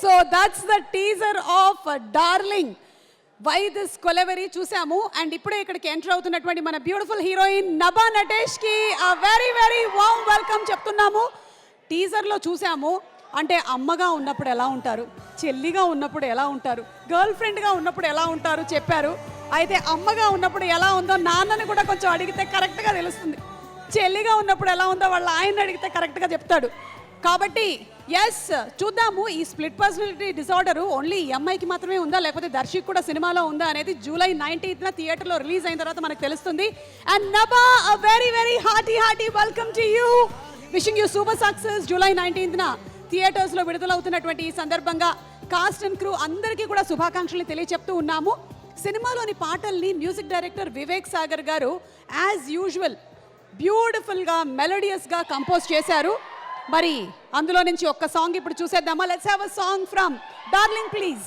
So that's the teaser of Darling why this Kolaveri చూసాము. And ఇప్పుడే ఇక్కడికి ఎంటర్ అవుతున్నటువంటి మన బ్యూటిఫుల్ హీరోయిన్ నభా నటేష్ కి వెరీ వెరీ వార్మ్ వెల్కమ్ చెప్తున్నాము. టీజర్లో చూసాము, అంటే అమ్మగా ఉన్నప్పుడు ఎలా ఉంటారు, చెల్లిగా ఉన్నప్పుడు ఎలా ఉంటారు, గర్ల్ ఫ్రెండ్గా ఉన్నప్పుడు ఎలా ఉంటారు చెప్పారు. అయితే అమ్మగా ఉన్నప్పుడు ఎలా ఉందో నాన్నని కూడా కొంచెం అడిగితే కరెక్ట్గా తెలుస్తుంది, చెల్లిగా ఉన్నప్పుడు ఎలా ఉందో వాళ్ళ ఆయన అడిగితే కరెక్ట్గా చెప్తాడు. కాబట్టి ఎస్, చూద్దాము ఈ స్ప్లిట్ పర్సనాలిటీ డిసార్డర్ ఓన్లీ ఈ అమ్మాయికి మాత్రమే ఉందా, లేకపోతే దర్శక్ కూడా సినిమాలో ఉందా అనేది జూలై 19న థియేటర్లో రిలీజ్ అయిన తర్వాత మనకు తెలుస్తుంది. And Nabha, a very very hearty welcome to you. Wishing you super success. July 19న థియేటర్స్లో విడుదలవుతున్నటువంటి ఈ సందర్భంగా కాస్ట్ అండ్ క్రూ అందరికీ కూడా శుభాకాంక్షలు తెలియచెప్తూ ఉన్నాము. సినిమాలోని పాటల్ని మ్యూజిక్ డైరెక్టర్ వివేక్ సాగర్ గారు యాజ్ యూజువల్ బ్యూటిఫుల్గా మెలోడియస్గా కంపోజ్ చేశారు. మరి అందులో నుంచి ఒక్క సాంగ్ ఇప్పుడు చూసేద్దామా? Let's have a song from darling please.